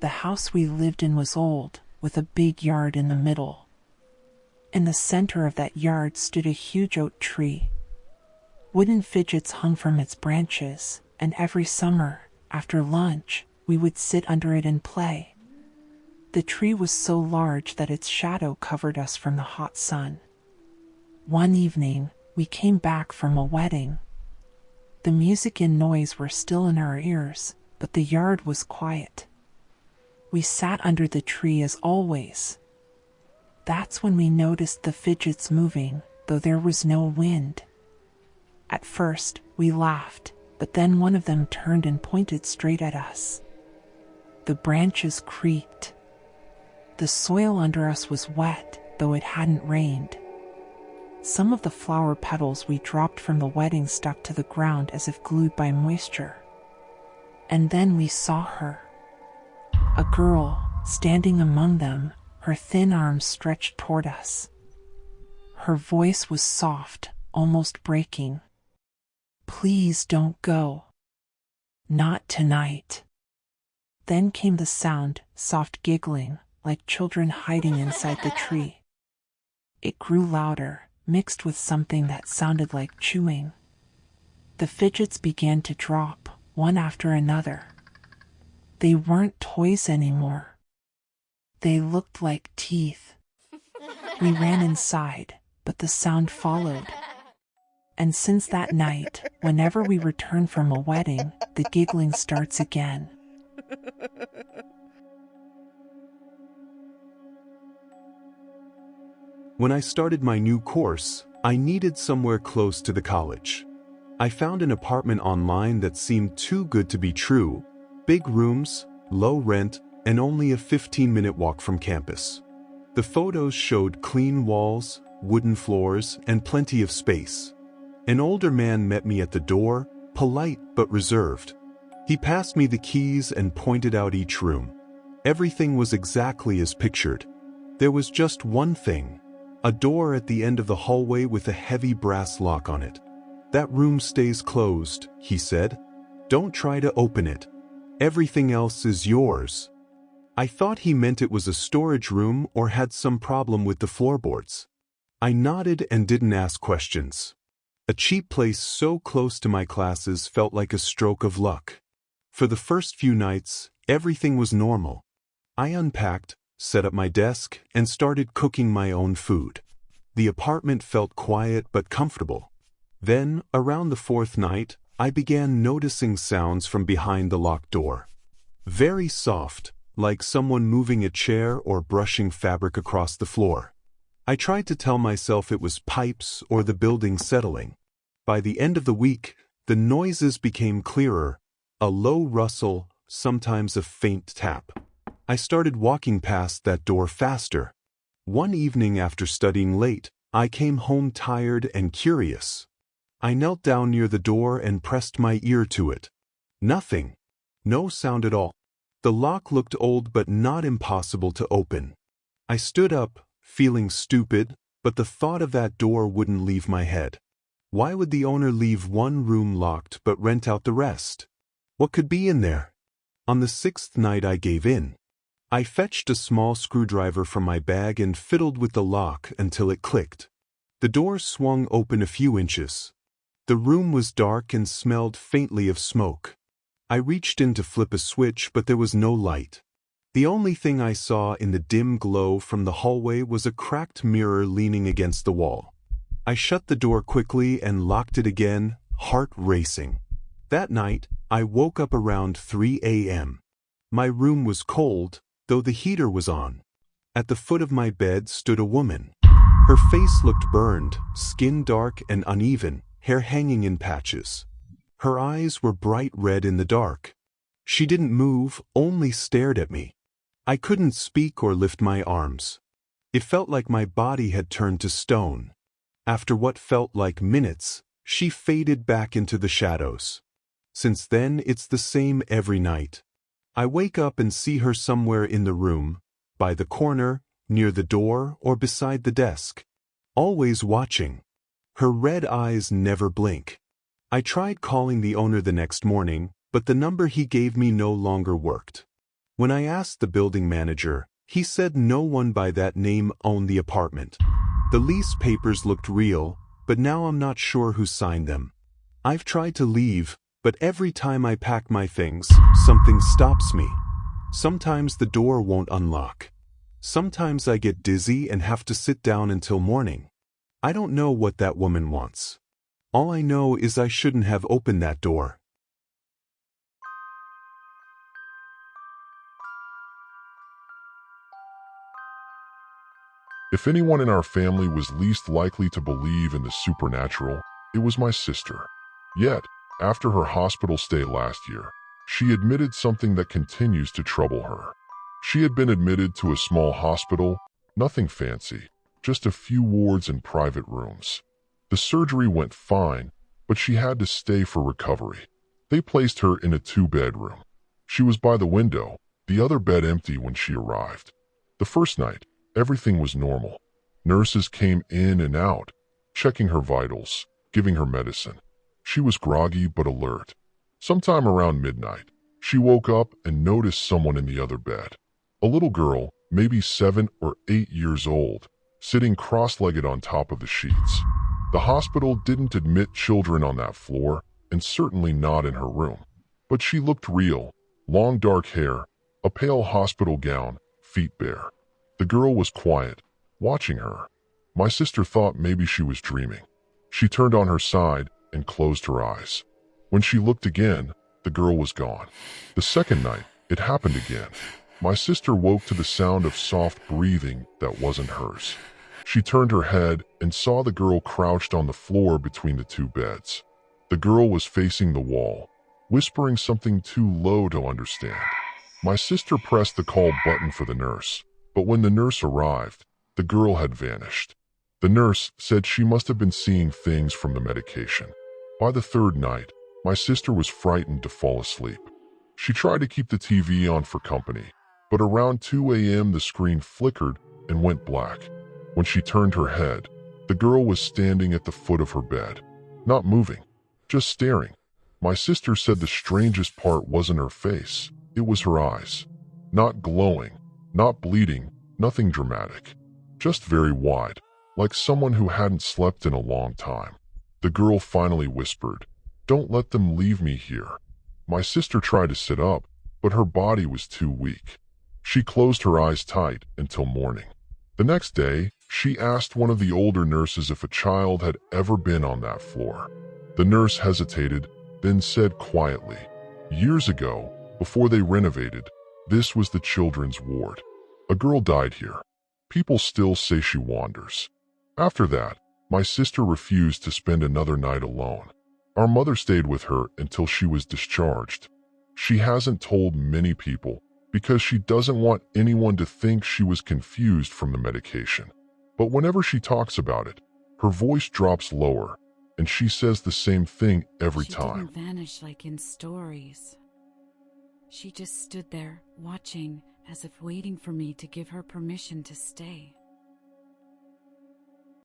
The house we lived in was old, with a big yard in the middle. In the center of that yard stood a huge oak tree. Wooden fidgets hung from its branches, and every summer, after lunch, we would sit under it and play. The tree was so large that its shadow covered us from the hot sun. One evening, we came back from a wedding. The music and noise were still in our ears, but the yard was quiet. We sat under the tree as always. That's when we noticed the fidgets moving, though there was no wind. At first, we laughed, but then one of them turned and pointed straight at us. The branches creaked. The soil under us was wet, though it hadn't rained. Some of the flower petals we dropped from the wedding stuck to the ground as if glued by moisture. And then we saw her. A girl, standing among them, her thin arms stretched toward us. Her voice was soft, almost breaking. "Please don't go. Not tonight." Then came the sound, soft giggling, like children hiding inside the tree. It grew louder, mixed with something that sounded like chewing. The fidgets began to drop, one after another. They weren't toys anymore. They looked like teeth. We ran inside, but the sound followed. And since that night, whenever we return from a wedding, the giggling starts again. When I started my new course, I needed somewhere close to the college. I found an apartment online that seemed too good to be true. Big rooms, low rent, and only a 15-minute walk from campus. The photos showed clean walls, wooden floors, and plenty of space. An older man met me at the door, polite but reserved. He passed me the keys and pointed out each room. Everything was exactly as pictured. There was just one thing: a door at the end of the hallway with a heavy brass lock on it. "That room stays closed," he said. "Don't try to open it. Everything else is yours." I thought he meant it was a storage room or had some problem with the floorboards. I nodded and didn't ask questions. A cheap place so close to my classes felt like a stroke of luck. For the first few nights, everything was normal. I unpacked, set up my desk, and started cooking my own food. The apartment felt quiet but comfortable. Then, around the fourth night, I began noticing sounds from behind the locked door. Very soft, like someone moving a chair or brushing fabric across the floor. I tried to tell myself it was pipes or the building settling. By the end of the week, the noises became clearer, a low rustle, sometimes a faint tap. I started walking past that door faster. One evening after studying late, I came home tired and curious. I knelt down near the door and pressed my ear to it. Nothing. No sound at all. The lock looked old but not impossible to open. I stood up, feeling stupid, but the thought of that door wouldn't leave my head. Why would the owner leave one room locked but rent out the rest? What could be in there? On the sixth night I gave in. I fetched a small screwdriver from my bag and fiddled with the lock until it clicked. The door swung open a few inches. The room was dark and smelled faintly of smoke. I reached in to flip a switch, but there was no light. The only thing I saw in the dim glow from the hallway was a cracked mirror leaning against the wall. I shut the door quickly and locked it again, heart racing. That night, I woke up around 3 a.m. My room was cold, though the heater was on. At the foot of my bed stood a woman. Her face looked burned, skin dark and uneven, hair hanging in patches. Her eyes were bright red in the dark. She didn't move, only stared at me. I couldn't speak or lift my arms. It felt like my body had turned to stone. After what felt like minutes, she faded back into the shadows. Since then, it's the same every night. I wake up and see her somewhere in the room, by the corner, near the door, or beside the desk. Always watching. Her red eyes never blink. I tried calling the owner the next morning, but the number he gave me no longer worked. When I asked the building manager, he said no one by that name owned the apartment. The lease papers looked real, but now I'm not sure who signed them. I've tried to leave, but every time I pack my things, something stops me. Sometimes the door won't unlock. Sometimes I get dizzy and have to sit down until morning. I don't know what that woman wants. All I know is I shouldn't have opened that door. If anyone in our family was least likely to believe in the supernatural, it was my sister. Yet, after her hospital stay last year, she admitted something that continues to trouble her. She had been admitted to a small hospital, nothing fancy, just a few wards and private rooms. The surgery went fine, but she had to stay for recovery. They placed her in a 2-bedroom. She was by the window, the other bed empty when she arrived. The first night, everything was normal. Nurses came in and out, checking her vitals, giving her medicine. She was groggy but alert. Sometime around midnight, she woke up and noticed someone in the other bed. A little girl, maybe 7 or 8 years old, sitting cross-legged on top of the sheets. The hospital didn't admit children on that floor, and certainly not in her room. But she looked real, long dark hair, a pale hospital gown, feet bare. The girl was quiet, watching her. My sister thought maybe she was dreaming. She turned on her side and closed her eyes. When she looked again, the girl was gone. The second night, it happened again. My sister woke to the sound of soft breathing that wasn't hers. She turned her head and saw the girl crouched on the floor between the 2 beds. The girl was facing the wall, whispering something too low to understand. My sister pressed the call button for the nurse. But when the nurse arrived, the girl had vanished. The nurse said she must have been seeing things from the medication. By the 3rd night, my sister was frightened to fall asleep. She tried to keep the TV on for company, but around 2 a.m. the screen flickered and went black. When she turned her head, the girl was standing at the foot of her bed, not moving, just staring. My sister said the strangest part wasn't her face, it was her eyes. Not glowing, not bleeding, nothing dramatic. Just very wide, like someone who hadn't slept in a long time. The girl finally whispered, "Don't let them leave me here." My sister tried to sit up, but her body was too weak. She closed her eyes tight until morning. The next day, she asked one of the older nurses if a child had ever been on that floor. The nurse hesitated, then said quietly, "Years ago, before they renovated, this was the children's ward. A girl died here. People still say she wanders." After that, my sister refused to spend another night alone. Our mother stayed with her until she was discharged. She hasn't told many people because she doesn't want anyone to think she was confused from the medication. But whenever she talks about it, her voice drops lower, and she says the same thing every time. She didn't vanish like in stories. She just stood there, watching, as if waiting for me to give her permission to stay.